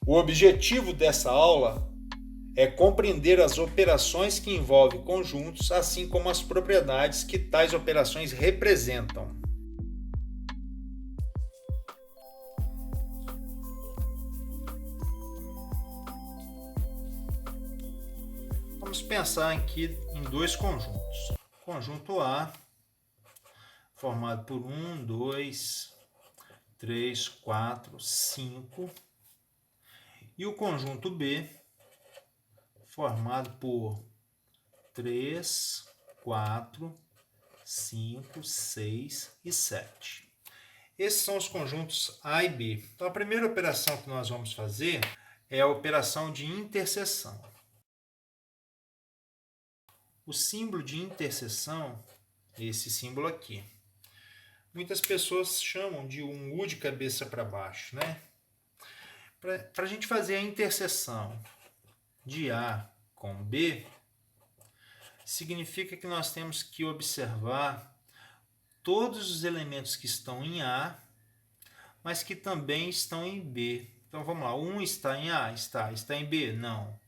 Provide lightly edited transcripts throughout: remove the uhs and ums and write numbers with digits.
O objetivo dessa aula é compreender as operações que envolvem conjuntos, assim como as propriedades que tais operações representam. Vamos pensar aqui em dois conjuntos. Conjunto A, formado por 1, 2, 3, 4, 5. E o conjunto B, formado por 3, 4, 5, 6 e 7. Esses são os conjuntos A e B. Então, a primeira operação que nós vamos fazer é a operação de interseção. O símbolo de interseção é esse símbolo aqui. Muitas pessoas chamam de um U de cabeça para baixo, né? Para a gente fazer a interseção de A com B, significa que nós temos que observar todos os elementos que estão em A, mas que também estão em B. Então vamos lá, o 1 está em A? Está em B? Não.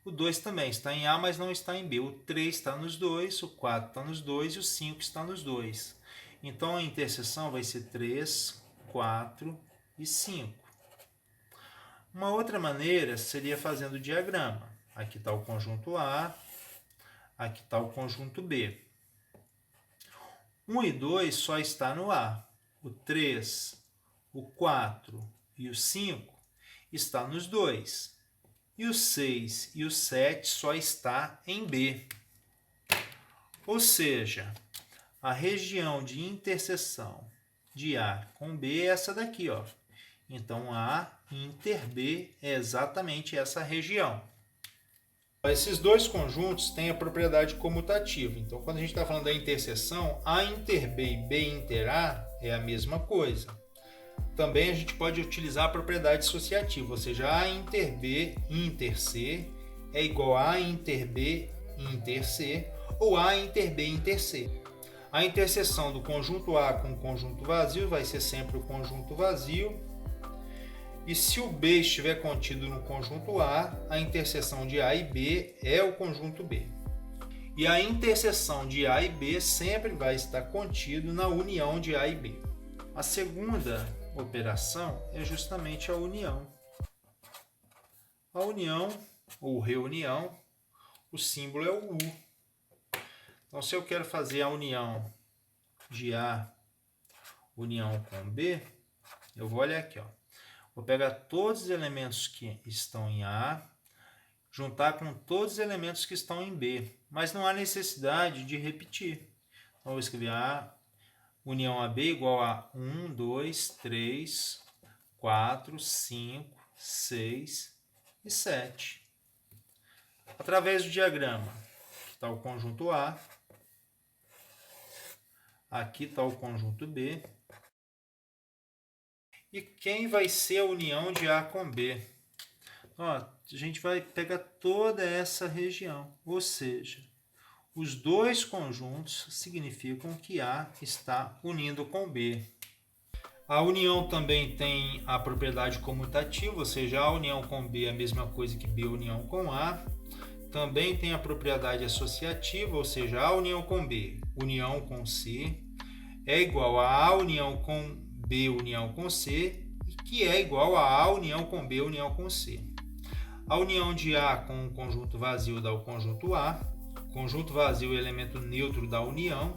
O 2 também está em A, mas não está em B. O 3 está nos dois, o 4 está nos dois e o 5 está nos dois. Então a interseção vai ser 3, 4 e 5. Uma outra maneira seria fazendo o diagrama. Aqui está o conjunto A, aqui está o conjunto B. 1 e 2 só está no A. O 3, o 4 e o 5 está nos dois. E o 6 e o 7 só está em B. Ou seja, a região de interseção de A com B é essa daqui, ó. Então, A inter B é exatamente essa região. Esses dois conjuntos têm a propriedade comutativa. Então, quando a gente está falando da interseção, A inter B e B inter A é a mesma coisa. Também a gente pode utilizar a propriedade associativa, ou seja, A inter B inter C é igual a inter B inter C ou A inter B inter C. A interseção do conjunto A com o conjunto vazio vai ser sempre o conjunto vazio. E se o B estiver contido no conjunto A, a interseção de A e B é o conjunto B. E a interseção de A e B sempre vai estar contido na união de A e B. A segunda operação é justamente a união. A união, ou reunião, o símbolo é o U. Então, se eu quero fazer a união de A, união com B, eu vou olhar aqui, ó. Vou pegar todos os elementos que estão em A, juntar com todos os elementos que estão em B, mas não há necessidade de repetir. Então, vou escrever A, união AB igual a 1, 2, 3, 4, 5, 6 e 7. Através do diagrama, aqui está o conjunto A, aqui está o conjunto B. E quem vai ser a união de A com B? Ó, a gente vai pegar toda essa região, ou seja, os dois conjuntos significam que A está unindo com B. A união também tem a propriedade comutativa, ou seja, A união com B é a mesma coisa que B união com A. Também tem a propriedade associativa, ou seja, A união com B, união com C, é igual a A união com B união com C, que é igual a A união com B união com C. A união de A com o conjunto vazio dá o conjunto A. Conjunto vazio é o elemento neutro da união.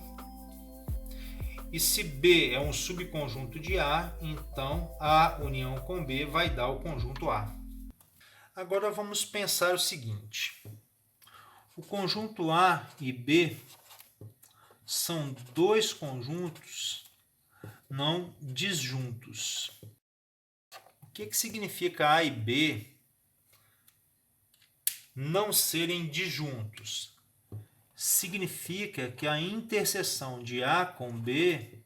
E se B é um subconjunto de A, então A união com B vai dar o conjunto A. Agora vamos pensar o seguinte. O conjunto A e B são dois conjuntos não disjuntos. O que significa A e B não serem disjuntos? Significa que a interseção de A com B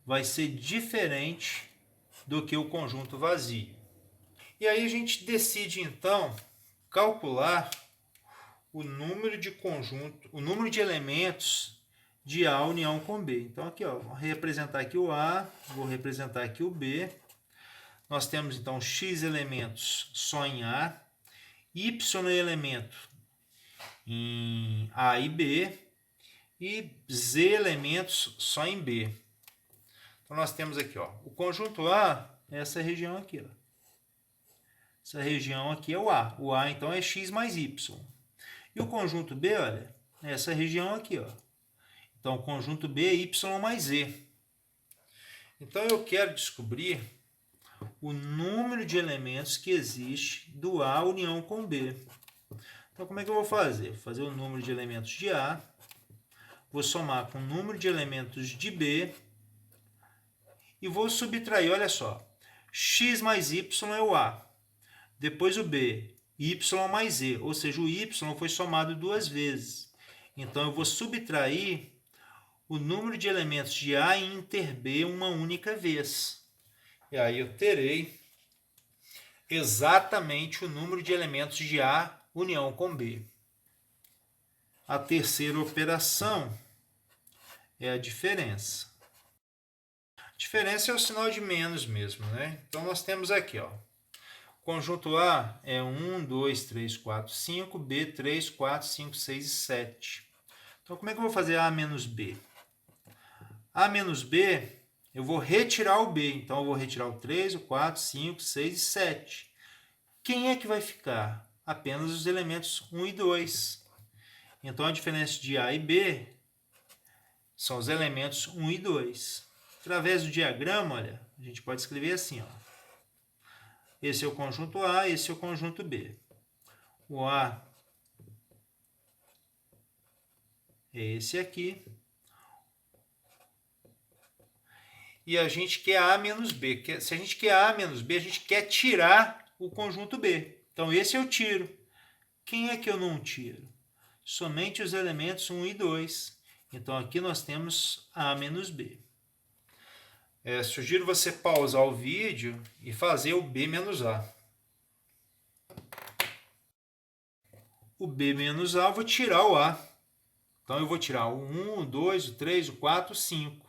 vai ser diferente do que o conjunto vazio. E aí a gente decide então calcular o número de elementos de A união com B. Então aqui, ó, vou representar aqui o A, vou representar aqui o B. Nós temos, então, x elementos só em A, y elemento em A e B, e z elementos só em B. Então, nós temos aqui, ó, o conjunto A é essa região aqui. Ó. Essa região aqui é o A. O A, então, é x mais y. E o conjunto B, olha, é essa região aqui. Ó. Então, o conjunto B é y mais z. Então, eu quero descobrir o número de elementos que existe do A união com B. Então, como é que eu vou fazer? Vou fazer o número de elementos de A, vou somar com o número de elementos de B e vou subtrair, olha só, x mais y é o A, depois o B, y mais z, ou seja, o y foi somado duas vezes. Então, eu vou subtrair o número de elementos de A em inter B uma única vez. E aí eu terei exatamente o número de elementos de A união com B. A terceira operação é a diferença. A diferença é o sinal de menos mesmo, né? Então, nós temos aqui, ó, conjunto A é 1, 2, 3, 4, 5, B, 3, 4, 5, 6 e 7. Então, como é que eu vou fazer A menos B? A menos B, eu vou retirar o B. Então, eu vou retirar o 3, o 4, 5, 6 e 7. Quem é que vai ficar? Apenas os elementos 1 e 2. Então, a diferença de A e B são os elementos 1 e 2. Através do diagrama, olha, a gente pode escrever assim, ó. Esse é o conjunto A, esse é o conjunto B. O A é esse aqui. E a gente quer A menos B. Se a gente quer A menos B, a gente quer tirar o conjunto B. Então, esse eu tiro. Quem é que eu não tiro? Somente os elementos 1 e 2. Então, aqui nós temos A menos B. Sugiro você pausar o vídeo e fazer o B menos A. O B menos A, eu vou tirar o A. Então, eu vou tirar o 1, o 2, o 3, o 4, o 5.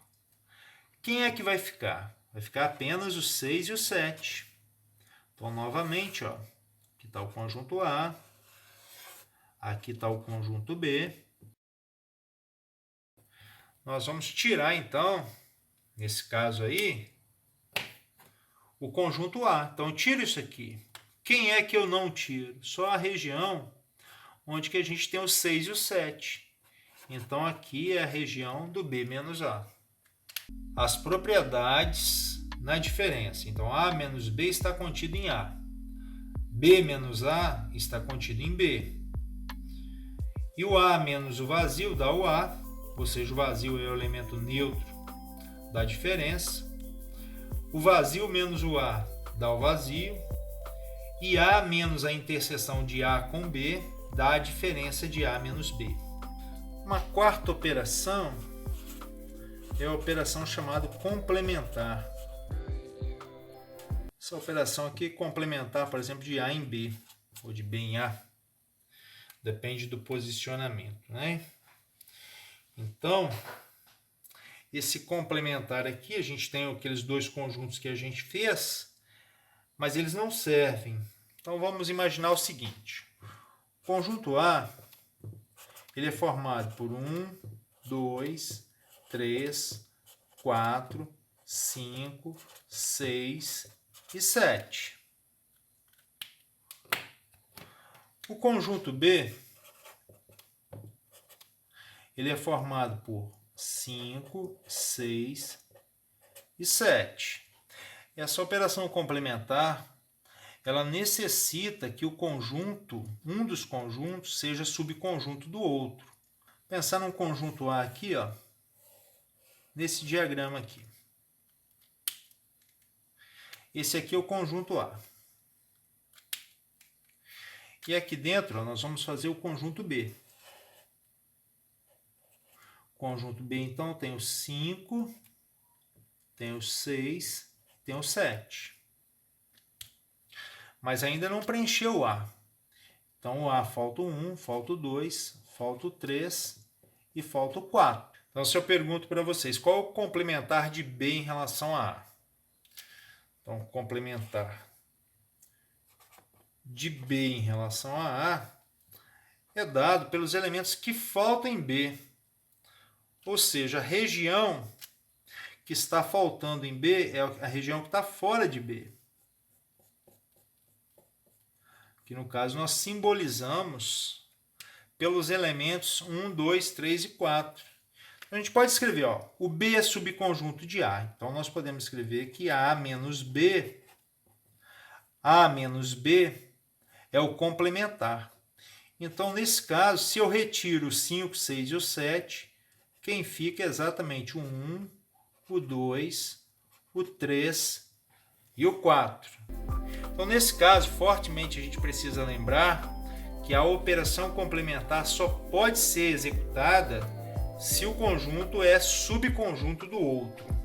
Quem é que vai ficar? Vai ficar apenas o 6 e o 7. Então, novamente, ó, aqui está o conjunto A, aqui está o conjunto B. Nós vamos tirar, então, nesse caso aí, o conjunto A. Então, eu tiro isso aqui. Quem é que eu não tiro? Só a região onde que a gente tem o 6 e o 7. Então, aqui é a região do B menos A. As propriedades na diferença. Então, A menos B está contido em A. B menos A está contido em B. E o A menos o vazio dá o A, ou seja, o vazio é o elemento neutro da diferença. O vazio menos o A dá o vazio. E A menos a interseção de A com B dá a diferença de A menos B. Uma quarta operação é a operação chamada complementar. Essa operação aqui é complementar, por exemplo, de A em B, ou de B em A. Depende do posicionamento, né? Então, esse complementar aqui, a gente tem aqueles dois conjuntos que a gente fez, mas eles não servem. Então, vamos imaginar o seguinte. O conjunto A, ele é formado por 1, 2, 3, 4, 5, 6 e 7. O conjunto B, ele é formado por 5, 6 e 7. Essa operação complementar, ela necessita que o conjunto, um dos conjuntos, seja subconjunto do outro. Pensar num conjunto A aqui, ó, nesse diagrama aqui. Esse aqui é o conjunto A. E aqui dentro, ó, nós vamos fazer o conjunto B. O conjunto B, então, tem o 5, tem o 6, tem o 7. Mas ainda não preencheu o A. Então, o A falta o 1, falta o 2, falta o 3 e falta o 4. Então, se eu pergunto para vocês, qual é o complementar de B em relação a A? Então, complementar de B em relação a A é dado pelos elementos que faltam em B. Ou seja, a região que está faltando em B é a região que está fora de B. Que no caso nós simbolizamos pelos elementos 1, 2, 3 e 4. A gente pode escrever, ó, o B é subconjunto de A. Então, nós podemos escrever que A menos B é o complementar. Então, nesse caso, se eu retiro o 5, 6 e o 7, quem fica é exatamente o 1, o 2, o 3 e o 4. Então, nesse caso, fortemente a gente precisa lembrar que a operação complementar só pode ser executada se o conjunto é subconjunto do outro.